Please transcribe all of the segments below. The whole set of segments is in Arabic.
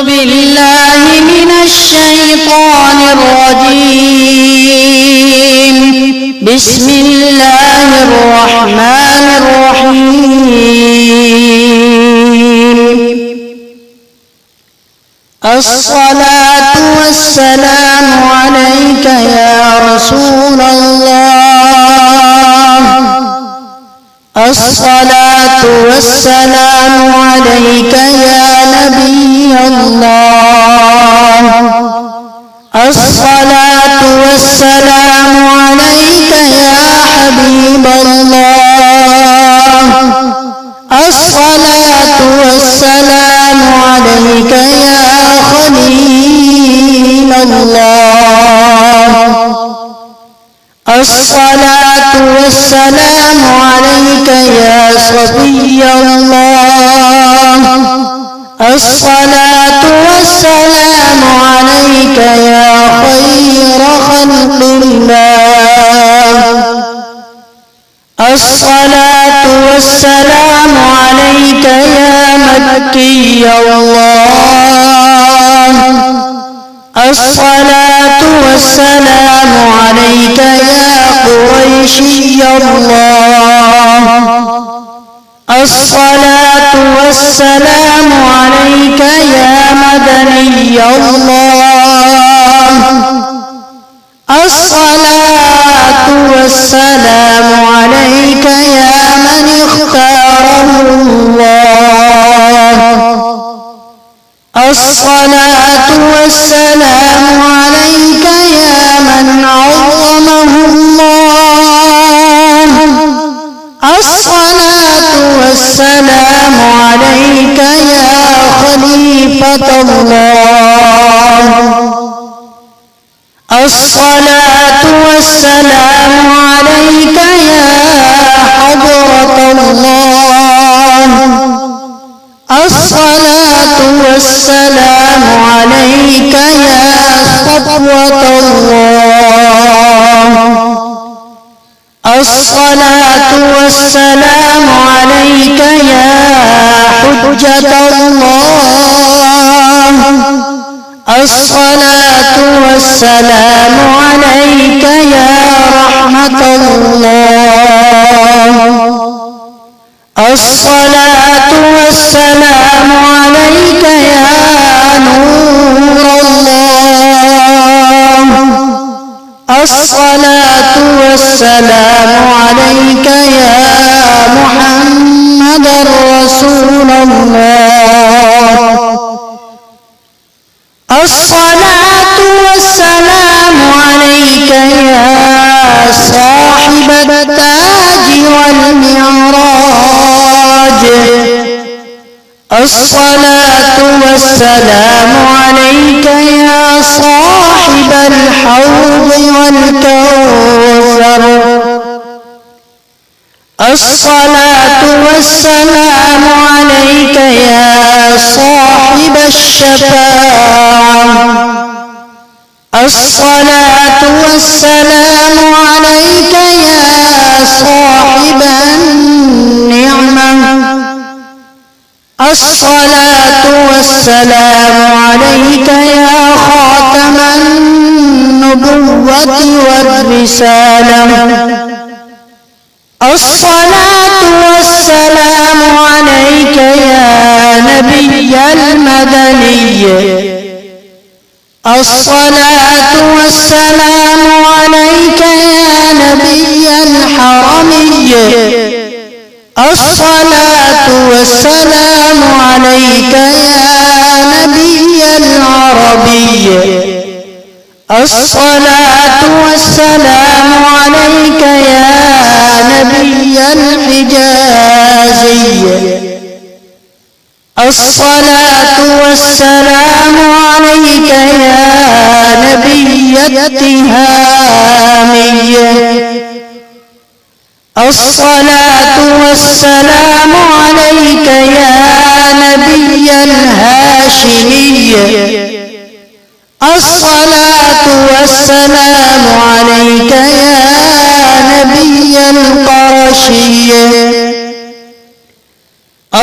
بالله من الشيطان الرجيم. بسم الله الرحمن الرحيم. الصلاة والسلام عليك يا رسول الله. الصلاة والسلام عليك يا نبي الله. الصلاة والسلام عليك يا حبيب الله. الصلاة والسلام عليك يا خليل الله. الصلاة والسلام عليك يا صفي الله. الصلاة والسلام عليك يا خير خلق الله. الصلاة والسلام عليك يا مكي الله. الصلاة والسلام عليك يا قريشي الله. الصلاة والسلام عليك يا مدني الله. الصلاة والسلام عليك يا من اختاره الله. الصلاة والسلام عليك يا من عظمه الله. الصلاة والسلام عليك يا خليفة الله. الصلاة والسلام عليك يا حضرة الله. الصلاة والسلام عليك يا صفوة الله. الصلاة والسلام عليك يا حجة الله. الصلاة والسلام عليك يا رحمة الله. الصلاة والسلام عليك يا نور الله. الصلاة والسلام عليك يا محمد رسول الله. الصلاة والسلام عليك يا صاحب التاج والمعراج. الصلاة والسلام عليك يا صاحب الحوض والكوثر. الصلاة والسلام عليك يا صاحب الشفاعة. الصلاة والسلام عليك يا صاحب النعمة. الصلاة والسلام عليك يا خاتم النبوة والرسالة. الصلاة والسلام عليك يا نبي المدني. الصلاة والسلام عليك يا نبي الحرمي. الصلاة والسلام عليك يا نبي العربي. الصلاة والسلام عليك يا نبي الحجازي. الصلاة والسلام عليك يا نبي التهامي. الصلاة والسلام عليك يا نبي الهاشمي. الصلاة والسلام عليك يا نبي القرشي.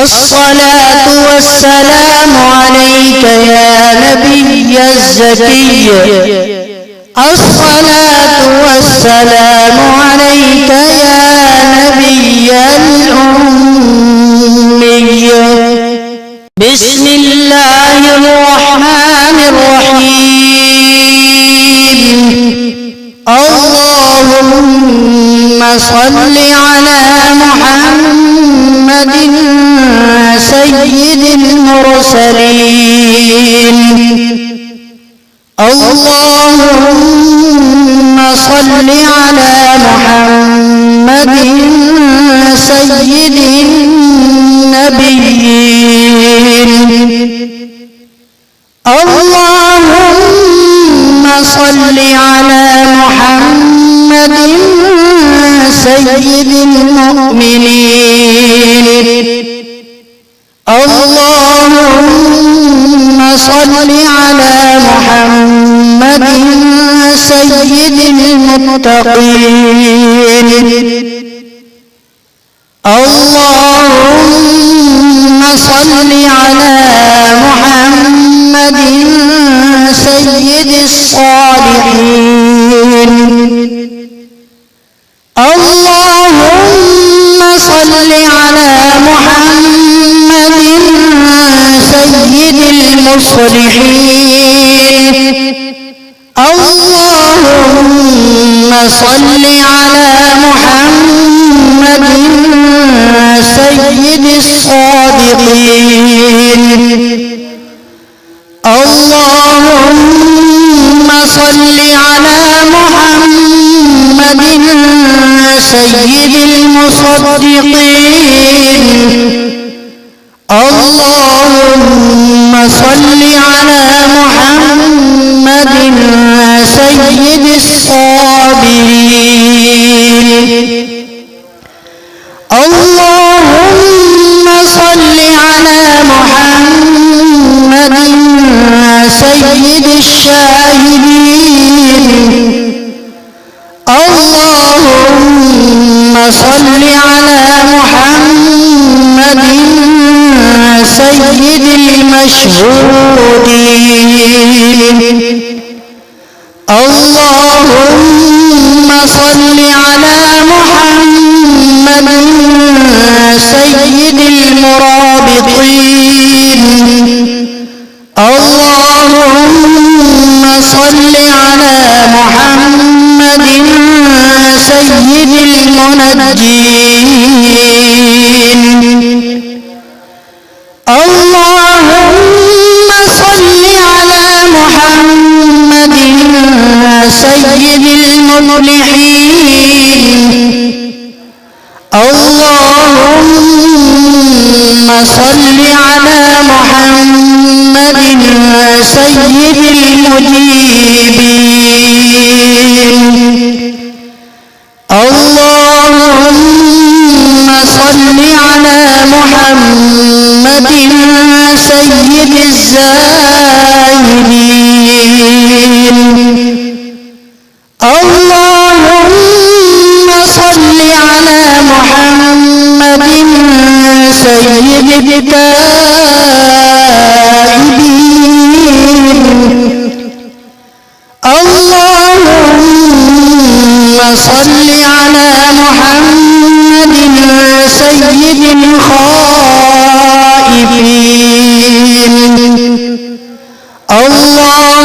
الصلاة والسلام عليك يا نبي الزكي الصلاة والسلام عليك يا نبي الأمي. بسم الله الرحمن الرحيم. اللهم صل على محمد سيد المرسلين. اللهم صل على محمد سيد النبيين. اللهم صل على محمد سيد المؤمنين. اللهم صل على محمد سيد المتقين. اللهم صل على محمد سيد الصالحين. اللهم صل على محمد سيد المصلحين. اللهم صل على محمد سيد الصادقين. اللهم صل على محمد سيد المصدقين. اللهم صل على محمد سيد الصابرين. اللهم صل على محمد سيد الشاهدين. اللهم صل على محمد سيد المشهودين. اللهم صل على محمد سيد المرابطين. اللهم صل على محمد سيد المنجين. اللهم صل على محمد سيد المفلحين. اللهم صل على محمد سيد المجيبين. اللهم صل على محمد سيد الزاهدين. اللهم صل على محمد سيد التائبين. اللهم صل على محمد سيد الخائفين. اللهم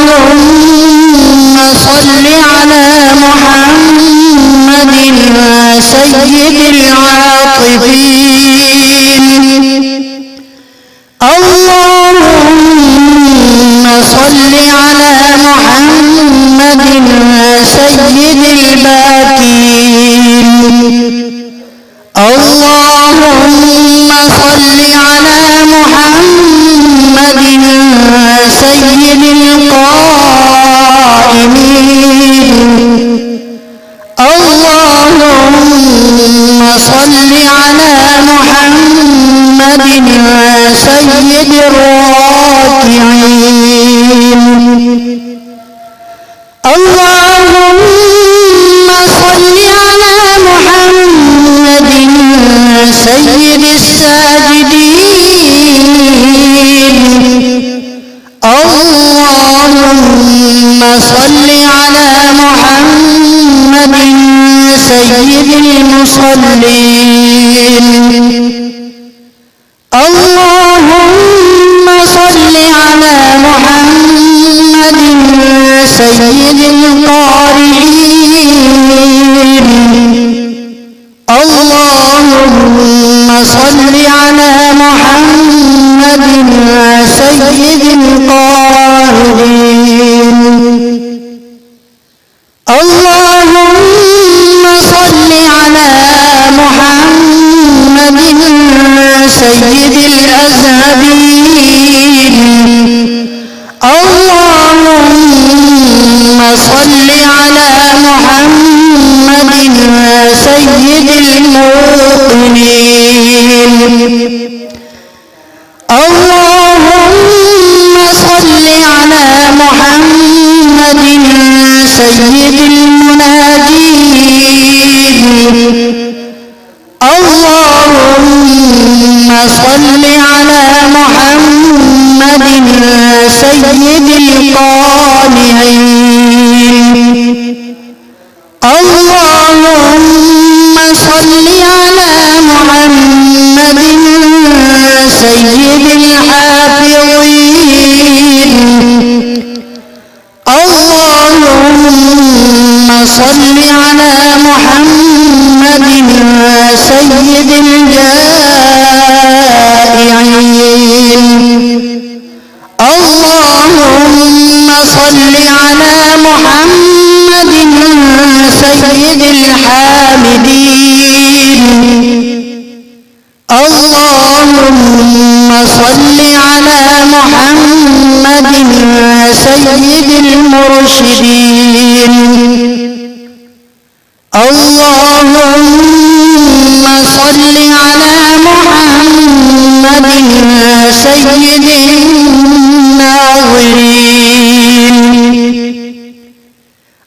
صل على محمد سيد العاطفين. اللهم صل على محمد سيد الباكين. اللهم صل على محمد سيد القائمين. اللهم صل على محمد سيد الراكعين. اللهم صل على محمد سيد الساجدين. صل على محمد سيد المصلين اللهم صل على محمد سيد القارئين اللهم صل على محمد سيد القارئين اللهم صل على محمد سيد الأذهبين اللهم صل على محمد سيد الموقنين اللهم صل على محمد سيد المناجين اللهم صل على محمد سيد القانعين اللهم صل على محمد سيد الحافظين اللهم صل على محمد سيد الجائعين اللهم صل على محمد سيد الحامدين اللهم صل على محمد سيد المرشدين اللهم صل على محمد سيد الناظرين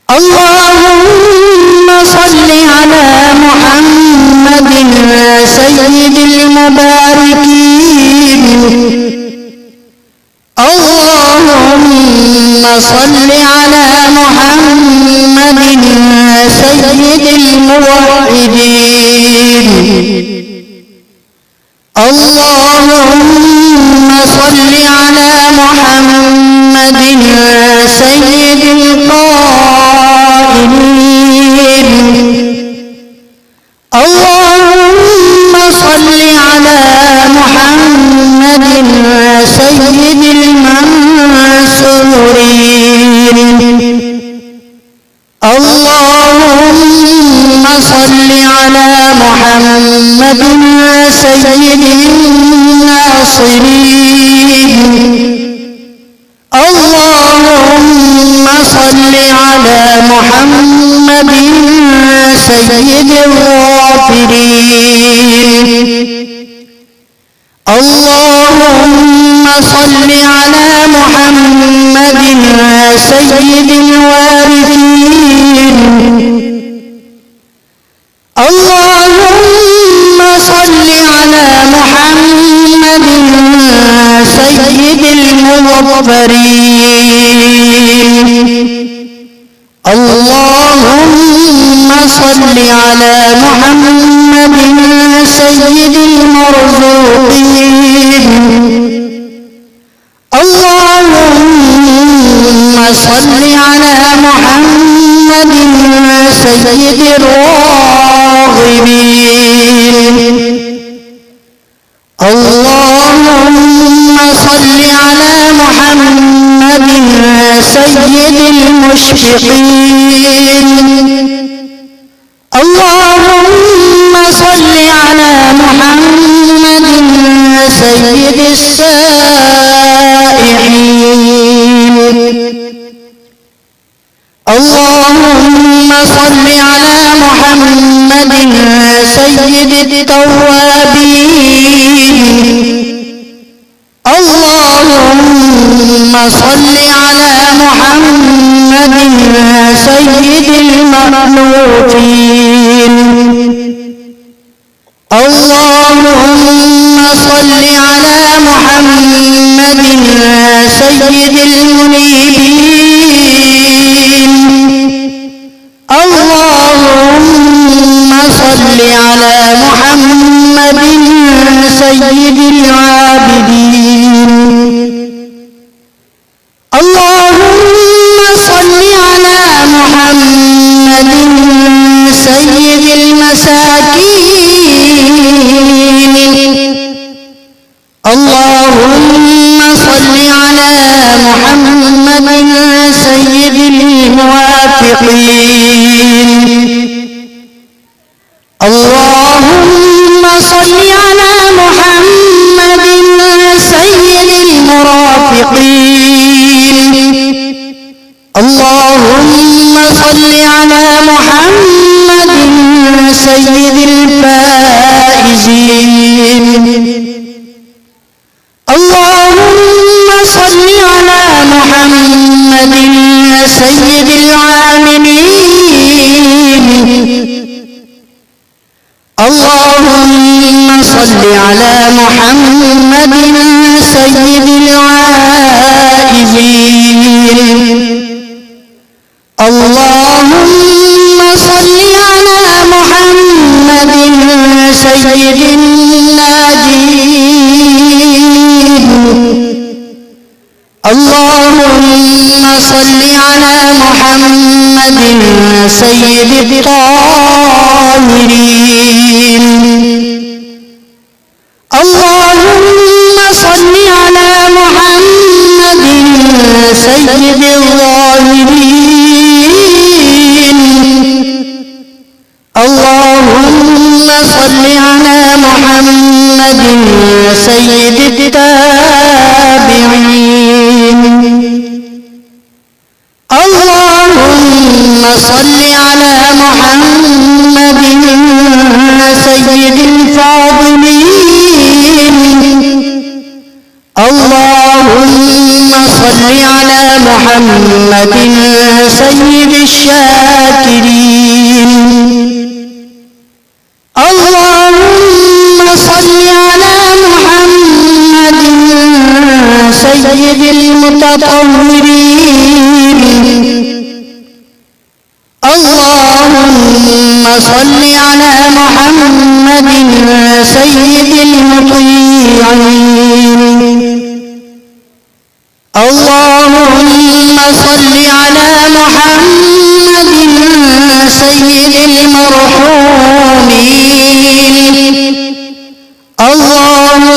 اللهم صل على محمد سيد المباركين اللهم صل على محمد سيد الموحدين اللهم صل على محمد سيد القائلين اللهم صل على محمد سيد المنصورين اللهم صل على محمد سيد الناصرين اللهم صل على محمد سيد الغافرين اللهم صل على محمد سيد الوارثين اللهم صل على محمد سيد المغفرين اللهم صل على محمد سيد المرزوقين اللهم صل على محمد سيد الراغبين اللهم صل على محمد سيد المشفقين اللهم صل على محمد سيد السائحين اللهم صل على محمد سيد التوابين اللهم صل على محمد سيد المألوفين اللهم صل على محمد سيد المنيبين محمد سيد الموافقين اللهم صل على محمد سيد المرافقين اللهم صل على محمد سيد الفائزين اللهم صل على محمد سيد العاملين اللهم صل على محمد سيد العائزين اللهم صل على محمد سيد الناجين اللهم صل على محمد سيد الطاهرين اللهم صل على محمد سيد الظاهرين اللهم صل على محمد سيد التابعين اللهم صل على محمد سيد الفاضلين اللهم صل على محمد سيد الشاكرين اللهم صل على محمد سيد المتطهرين اللهم صل على محمد سيد المطيعين اللهم صل على محمد سيد المرحومين اللهم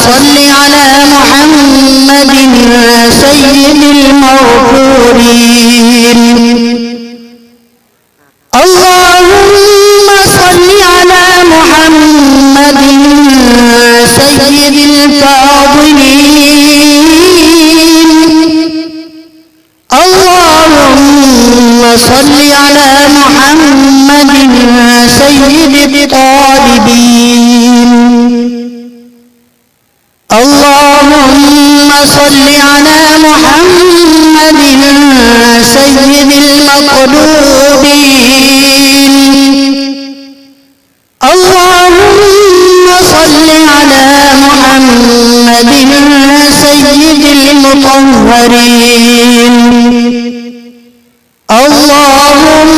صل على محمد سيد المغفورين اللهم صل على محمد سيد الفاضلين اللهم صل على محمد سيد الطالبين اللهم صل على محمد سيد المطلوبين اللهم صل على محمد سيد المطهرين اللهم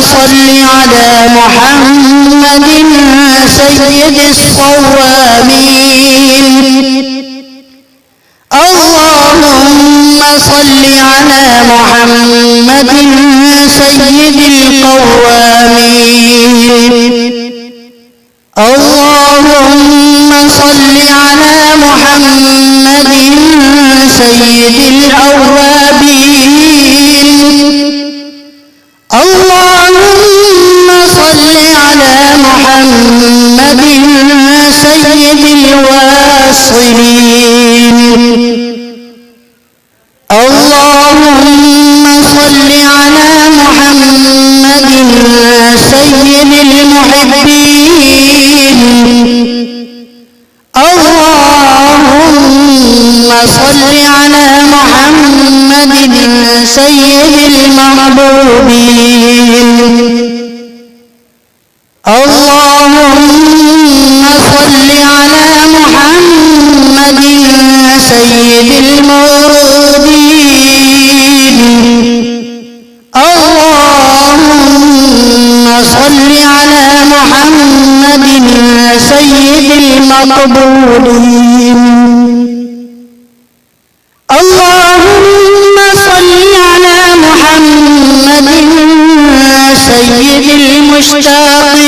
صل على محمد سيد الصوامين اللهم صل على محمد سيد القوامين اللهم صل على محمد سيد الأوابين اللهم صل على محمد سيد الواصلين اللهم صل على محمد سيد المحبين اللهم صل على محمد سيد المحبوبين اللهم صل على محمد سيد المولودين اللهم صل على محمد سيد المقبولين اللهم صل على محمد سيد المشتاقين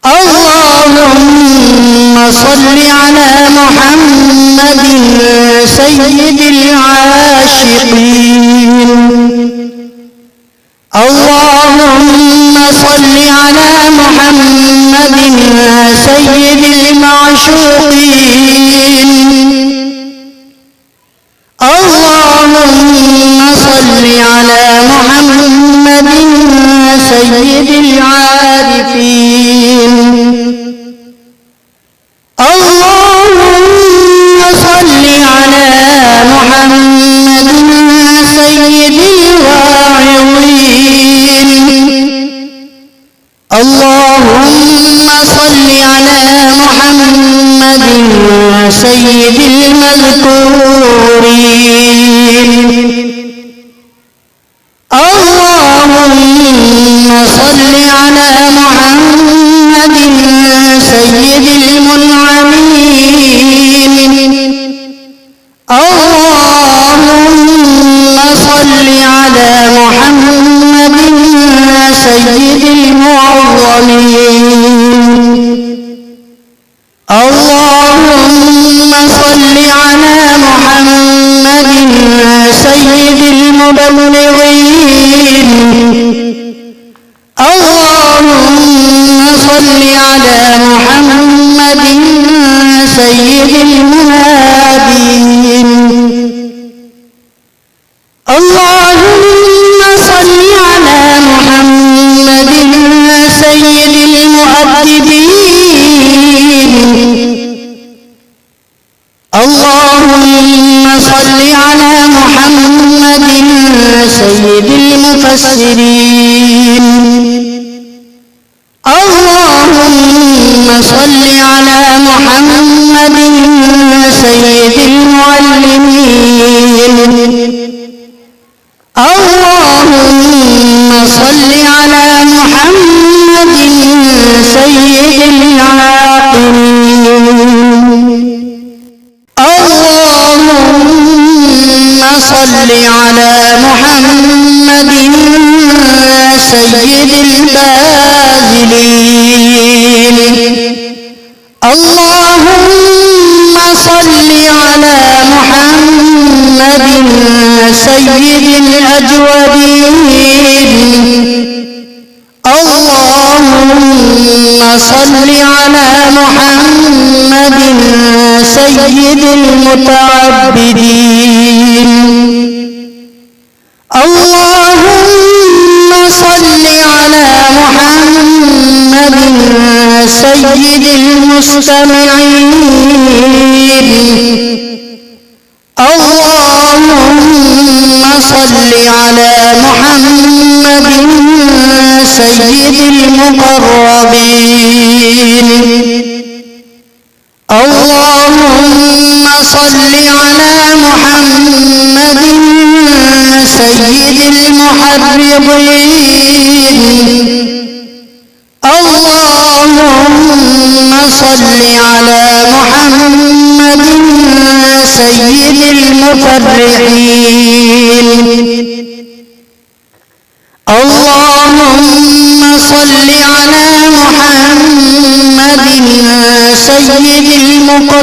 اللهم صل على محمد سيد العاشقين. اللهم صل على محمد سيد المعشوقين. اللهم صل على محمد سيد العارفين. اللهم صل على محمد سيد الواعظين. اللهم صل على محمد سيد المذكورين. اللهم صل على محمد سيد المنعمين. اللهم صل على محمد سيد المعظمين. اللهم صل على محمد سيد المبلغين. اللهم صل على محمد سيد المهادين. اللهم صل على محمد سيد المؤدبين. اللهم صل على محمد سيد المفسرين. اللهم صل على محمد سيد المعلمين. اللهم صل على محمد سيد العاقلين. اللهم صل على محمد سيد الباذلين. اللهم صل على محمد سيد الأجودين. اللهم صل على محمد سيد المتعبدين. اللهم صل على محمد سيد المستمعين. اللهم صل على محمد سيد المقربين. اللهم صل على محمد سيد المحرضين. اللهم صل على محمد سيد المفرحين. اللهم صل على محمد سيد المقتربين.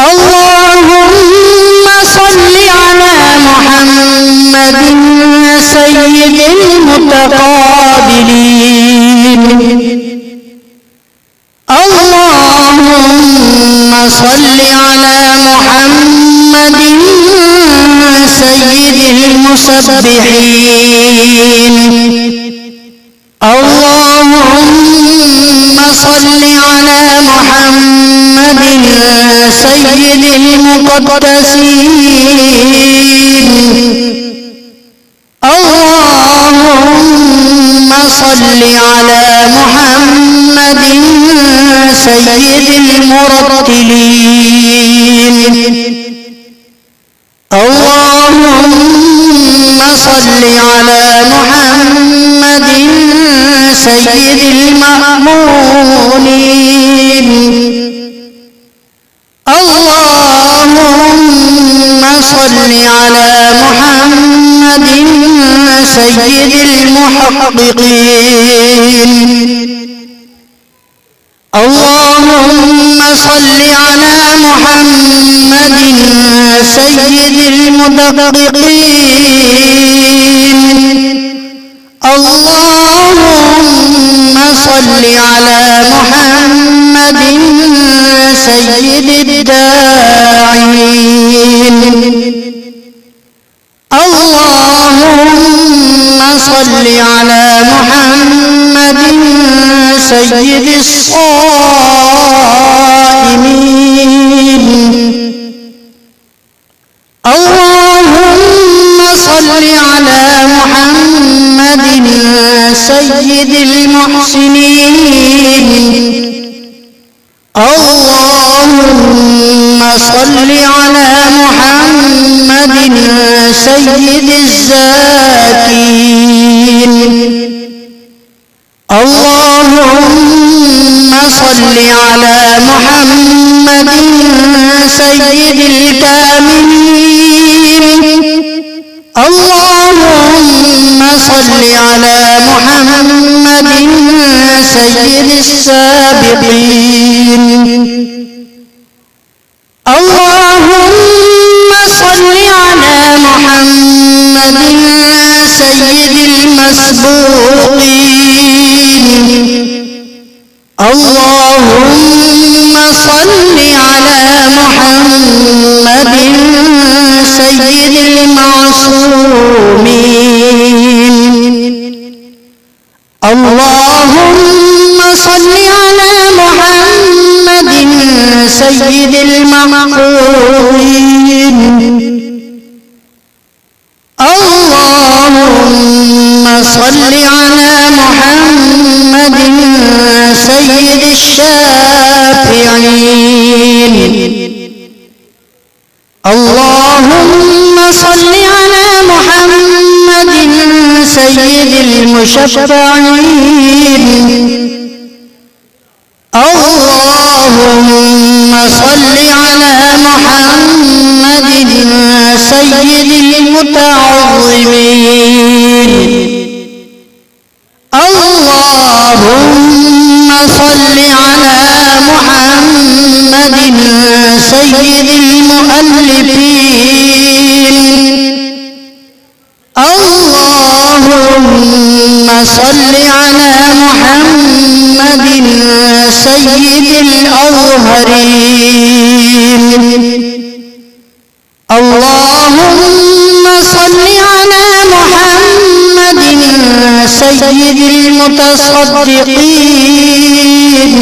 اللهم صل على محمد سيد المتقابلين. اللهم صل على محمد سيد المسبحين. اللهم صل على محمد سيد المقدسين. اللهم صل على محمد سيد المرتلين. اللهم صل على محمد سيد المأمونين. اللهم صل على محمد سيد المحققين. اللهم صل على محمد سيد المدققين اللهم صل على محمد سيد الداعين اللهم صل على محمد سيد الصائمين اللهم صل على محمد سيد المحسنين اللهم صل على محمد سيد الزاكين اللهم صل على محمد سيد الكاملين اللهم صل على محمد سيد السابقين اللهم صل على محمد سيد المسبوقين اللهم صل على محمد سيد المعصومين اللهم صل على محمد سيد المحبوبين اللهم صل على محمد سيد الشافعين اللهم صل على محمد سيد المشفعين اللهم صل على محمد سيد المتعظمين اللهم صل على محمد سيد المؤلفين اللهم صل على محمد سيد الأظهرين اللهم صل على محمد سيد المتصدقين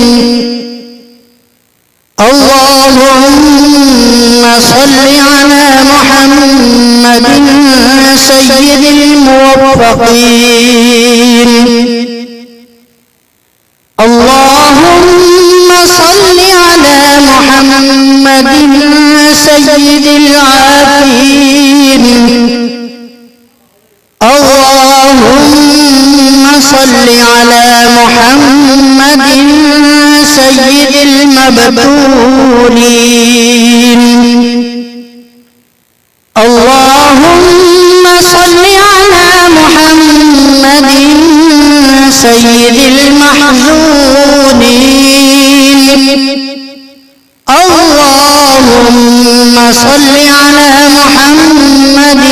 اللهم صل على محمد سيد الموفقين اللهم صل على محمد سيد العافين اللهم صل على محمد سيد المبتولين اللهم صل على محمد سيد المحزونين اللهم صل على محمد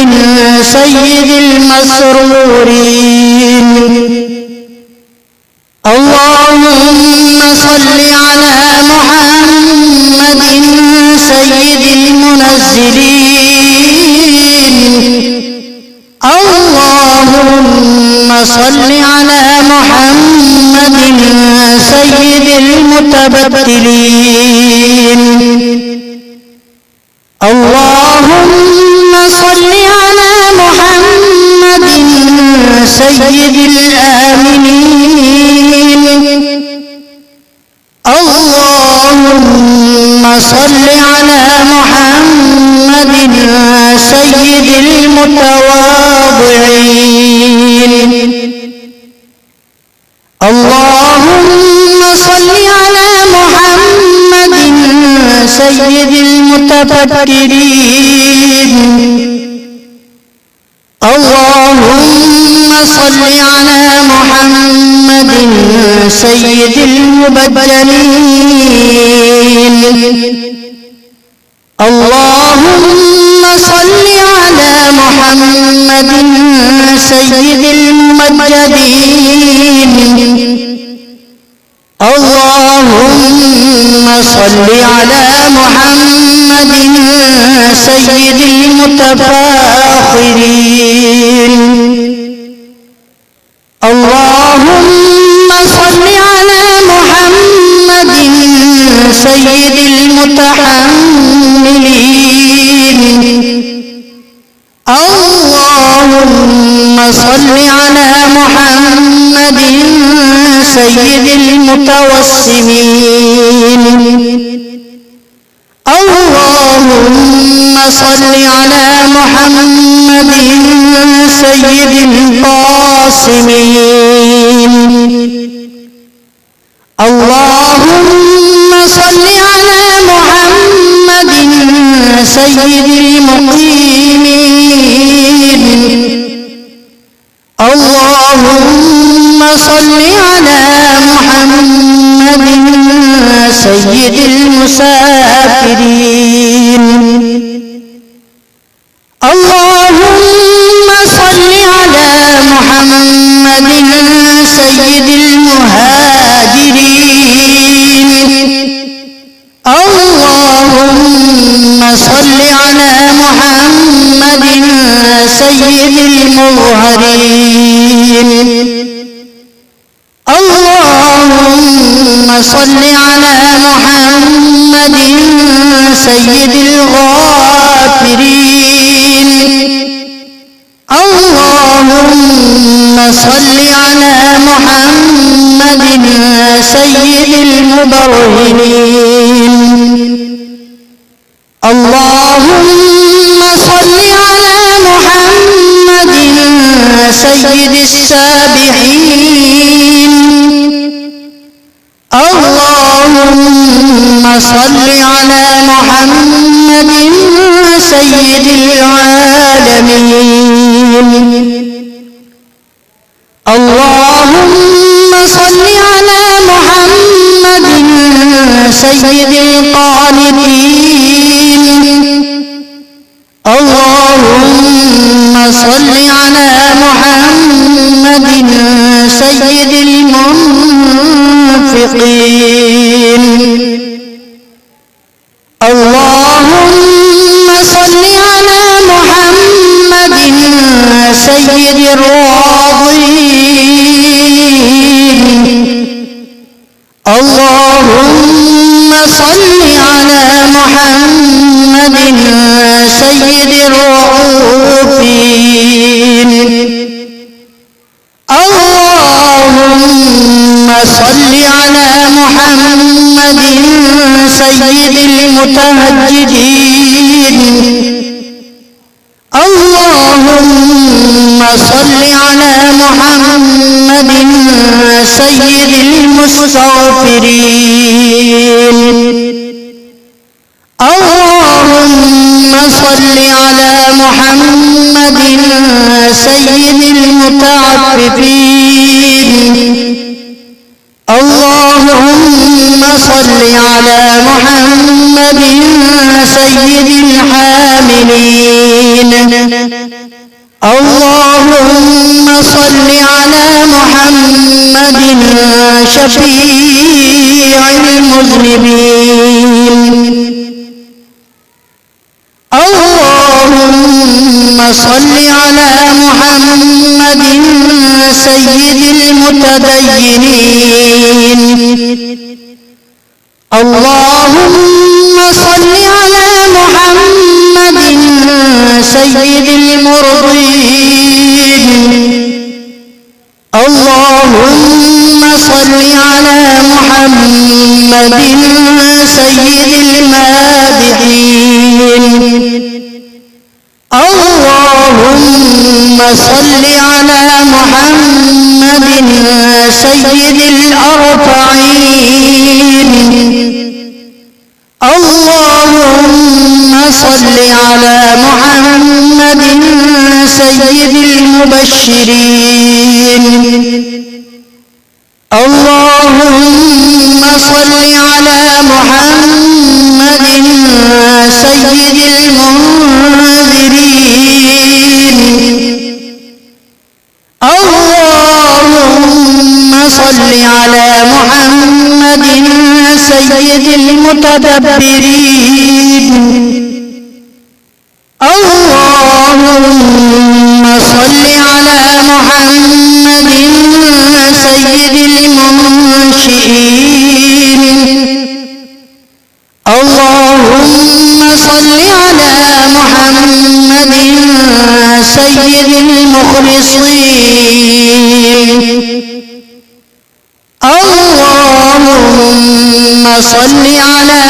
سيد المسرورين اللهم صل على محمد سيد المنزلين اللهم صل على محمد سيد المتبتلين اللهم صل على محمد سيد الآمنين اللهم صل على محمد سيد المتواضعين اللهم صل على محمد سيد المتفكرين اللهم صل على محمد محمد سيد المبجلين اللهم صل على محمد سيد الممجدين اللهم صل على محمد سيد المتفاخرين اللهم صل على محمد سيد المتحملين اللهم صل على محمد سيد المتوسمين اللهم صل على محمد سيد القاسمين اللهم صل على محمد سيد المقيمين اللهم صل على محمد سيد المسافرين اللهم صل على محمد سيد المهاجرين اللهم صل على محمد سيد المظهرين اللهم صل على محمد سيد الغافرين اللهم صل على محمد سيد المبرهنين اللهم صل على محمد سيد السابحين اللهم صل على محمد سيد العالمين اللهم صل على محمد سيد القانتين اللهم صل على محمد سيد المنفقين اللهم صل على محمد سيد الراضين اللهم صل على محمد سيد الرؤوفين اللهم صل على محمد سيد المتهجدين اللهم صل على محمد سيد المستغفرين اللهم صل على محمد سيد المتعففين اللهم صل على محمد سيد الحاملين اللهم صل على محمد شفيع المذنبين اللهم صل على محمد سيد المتدينين اللهم صل على محمد سيد المرضين اللهم صل على محمد سيد المادحين اللهم صل على محمد سيد الأربعين اللهم صل على محمد سيد المبشرين صل على محمد سيد المنذرين اللهم صل على محمد سيد المتدبرين اللهم صل على محمد سيد المنشئين اللهم صل على محمد سيد المخلصين اللهم صل على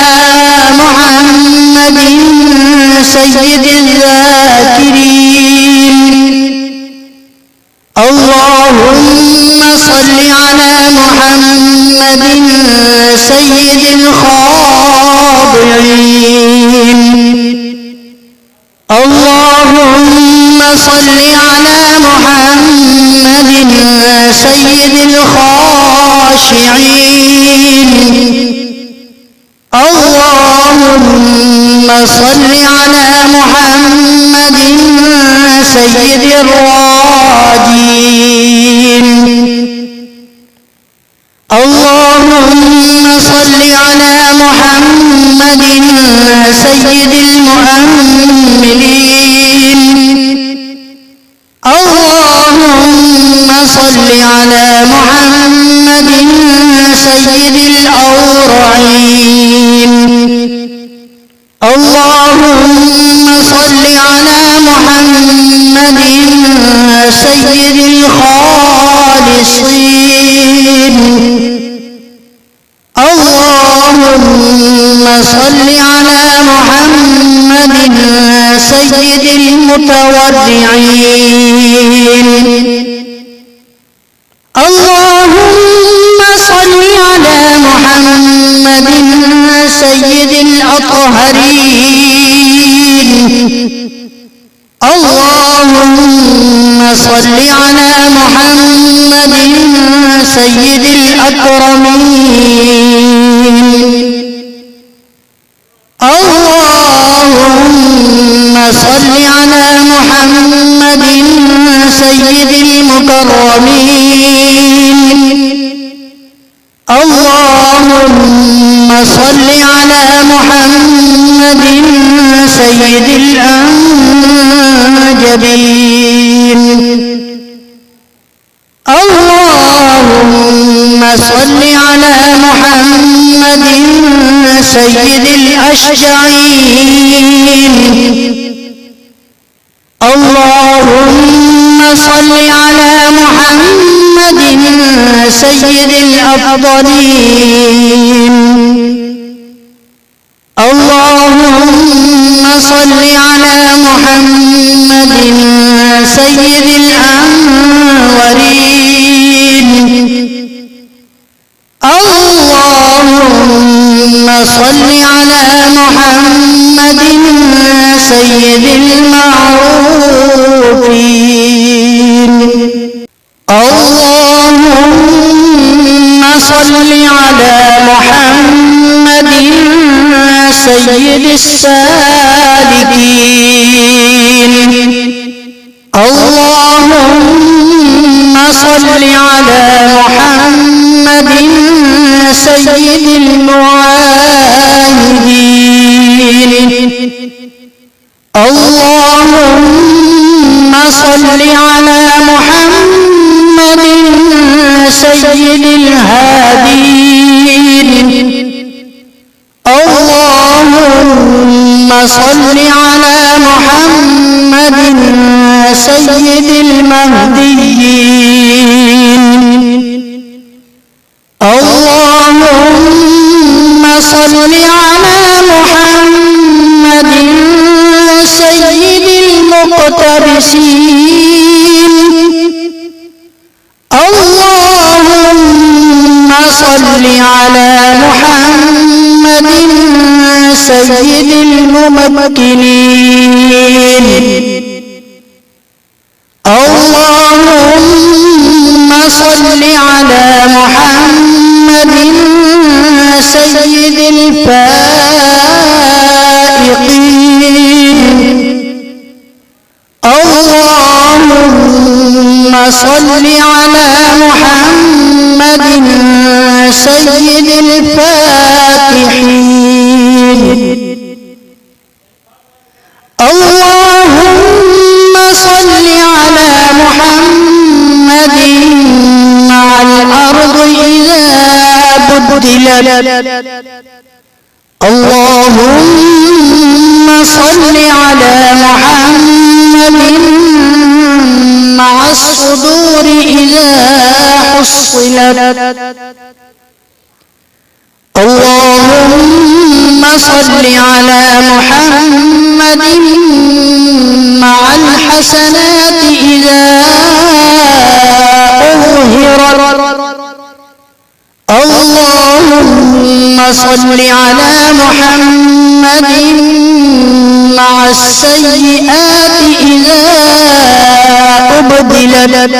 محمد سيد الذاكرين اللهم صل على محمد سيد الخاضعين اللهم صل على محمد سيد الخاشعين اللهم صل على محمد سيد الراجين اللهم صل على محمد سيد المؤمنين اللهم صل على محمد سيد الأورعين اللهم صل على محمد سيد الخالصين اللهم صل على محمد سيد المتورعين اللهم صل على محمد سيد الأطهرين اللهم صل على محمد سيد الأكرمين اللهم صل على محمد سيد المكرمين اللهم صل على محمد سيد الأنجبين اللهم صل على محمد سيد الأشجعين اللهم صل على محمد سيد الأفضلين اللهم صل على محمد سيد الأنورين اللهم صل على محمد سيد المعروفين اللهم صل على محمد سيد السالكين اللهم صل على محمد سيد المعاهدين اللهم صل على محمد سيد الهادين اللهم صل على محمد سيد المهديين اللهم صل على محمد سيد المقتبسين اللهم صل على محمد سيد الممكنين اللهم صل على محمد سيد الفائقين. اللهم صل على محمد سيد الفاتحين. اللهم صل على محمد مع الأرض إذا بدلت. اللهم صل على محمد مع الصدور إذا حصلت. اللهم صل على محمد مع الحسنات إذا أظهرت. اللهم صل على محمد مع السيئات إذا أبدلت.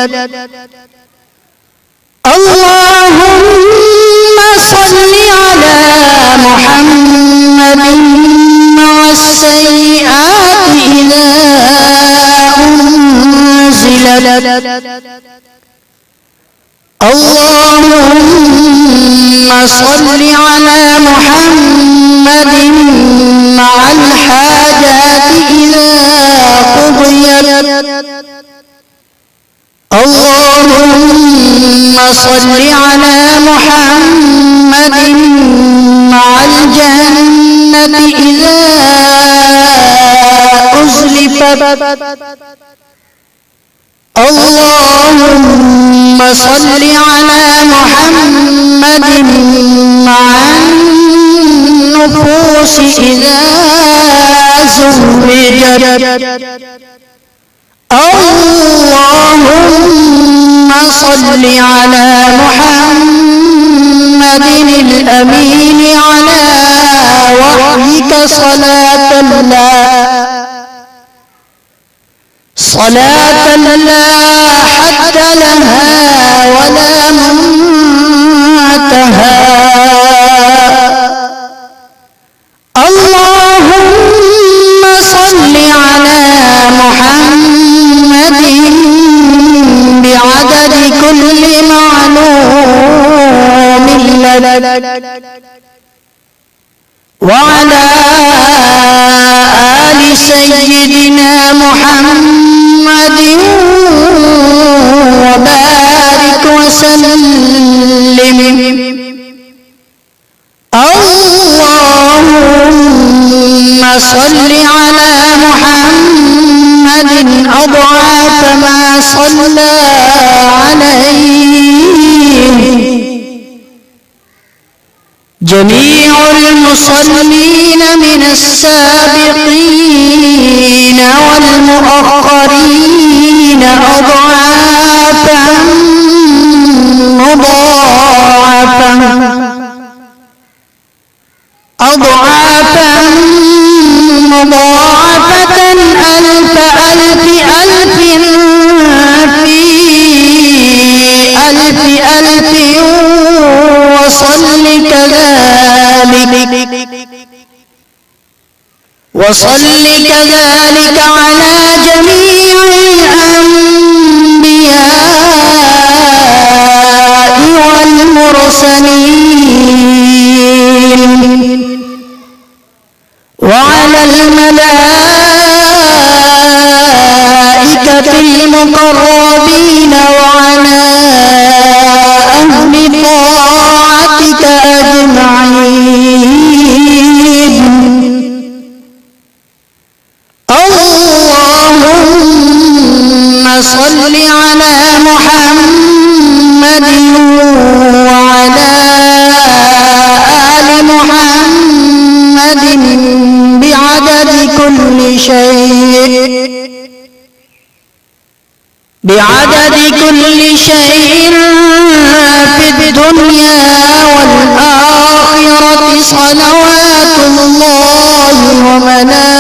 اللهم صل على محمد مع السيئات إذا أنزلت. اللهم صل على محمد مع الحاجات إذا قضيت. اللهم صل على محمد مع الجنة إذا أزلفت. اللهم صل على محمد مع النفوس إذا زوجت. اللهم صل على محمد الأمين على وحيك صلاة لا حد لها ولا منتهى. اللهم صل على محمد بعدد كل معلوم لك وعلى آل سيدنا محمد وبارك وسلم. اللهم صل على محمد أضعاف ما صلى عليه جميع المصلين من السابقين والمؤخرين أضعافا مضاعفة ألف ألف ألف في ألف ألف. وصل كذلك على جميع الأنبياء والمرسلين وعلى الملائكة المقربين وعلى أهل طاعتك أجمعين. اللهم صل على محمد وعلى آل محمد بعدد كل شيء في الدنيا والآخرة صلوات الله وملائكته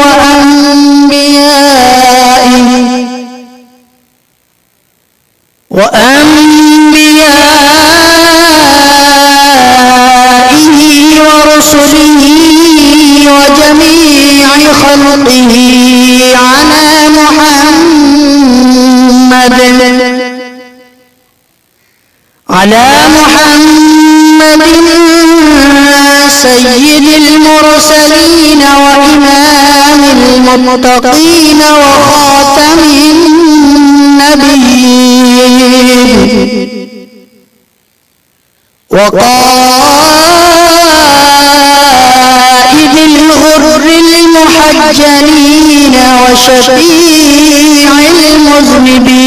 وأنبيائه. 'وأنبياء سيد المرسلين وإمام المتقين وخاتم النبيين وقائد الغر المحجلين وشفيع المذنبين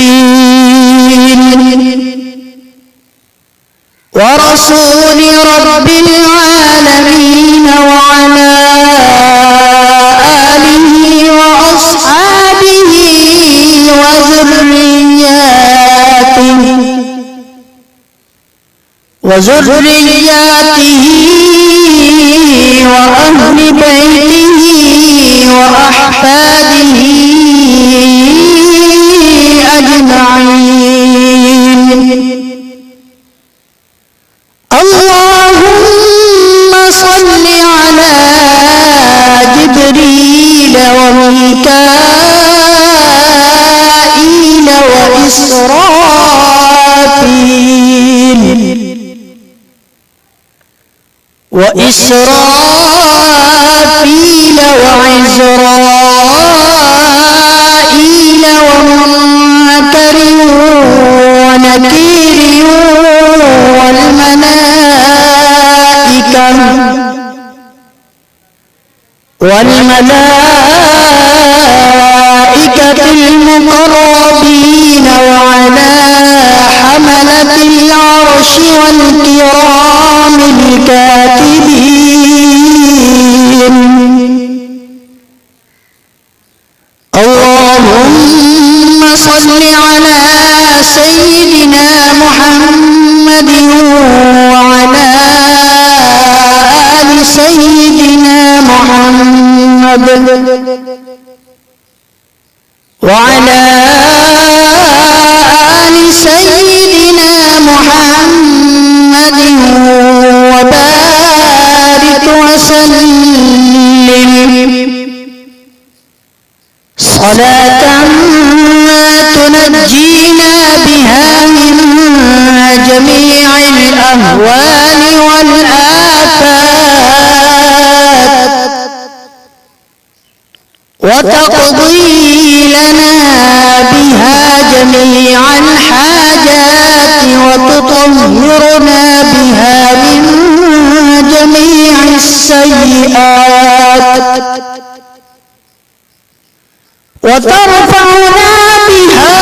ورسول رب العالمين وعلى آله وأصحابه وذرياته وأهل بيته وأحفاده أجمعين. اللهم صل على جبريل وميكائيل وإسرافيل وعزرائيل ومنكر ونكير والملائكة المقربين وعلى حملة العرش والكرام الكاتبين. اللهم صل على سيدنا محمد وعلى آل سيدنا محمد وعلى آل سيدنا محمد وبارك وسلم صلاة تنجينا بها من جميع الأهوال والآفات وتقضي لنا بها جميع الحاجات وتطهرنا بها من جميع السيئات وترفعنا بها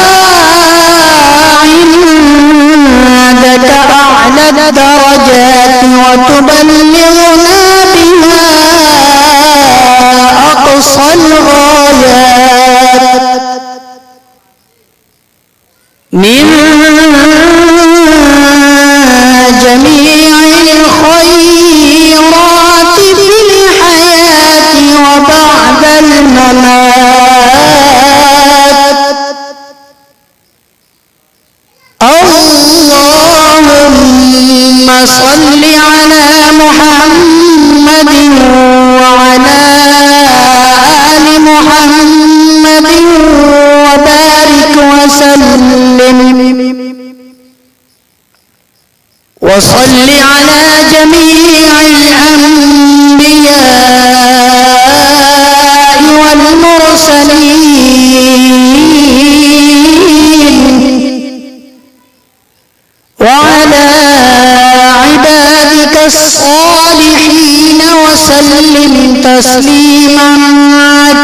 عندك أعلى الدرجات وتبلغنا بها أقصى الغايات من جميع الخيرات في الحياة وبعد الممات. اللهم صل على محمد وعلى آل محمد وبارك وسلم وصل على جميع الأنبياء والمرسلين وعلى عبادك الصالحين وسلم تسليما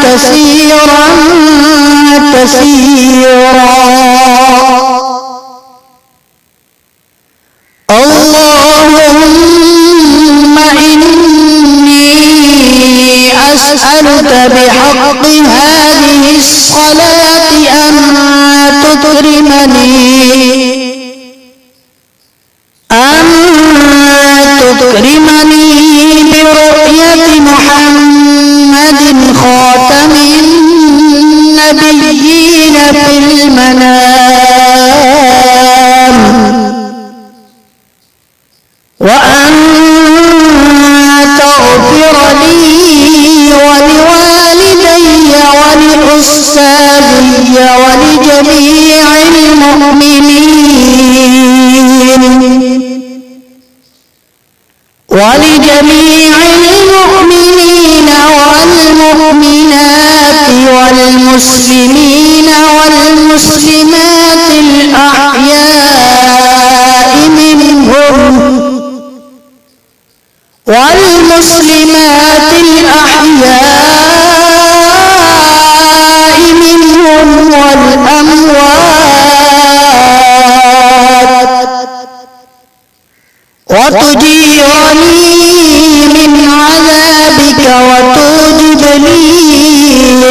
كثيرا كثيرا. اللهم إني أسألك بحق هذه الصلاة أن تكرمني برؤية محمد خاتم النبيين في المنام وأن تغفر لي ولوالدي ولأستاذي ولجميع المؤمنين ولجميع والمسلمين والمسلمات الأحياء منهم والأموات وتجيرني من عذابك وتوجب لي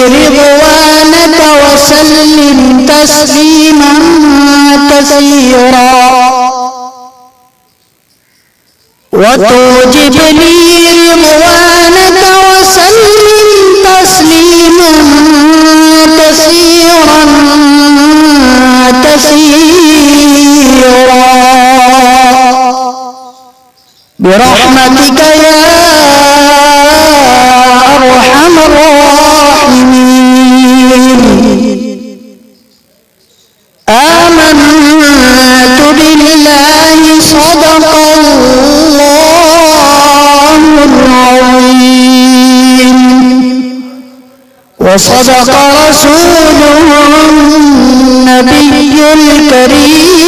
رضوانك وسلم تسليما كثيرا وتوجب لي رضوانك وسلم تسليما كثيرا برحمتك يا أرحم الراحمين. آمنت بالله صدق الله العظيم وصدق رسوله النبي الكريم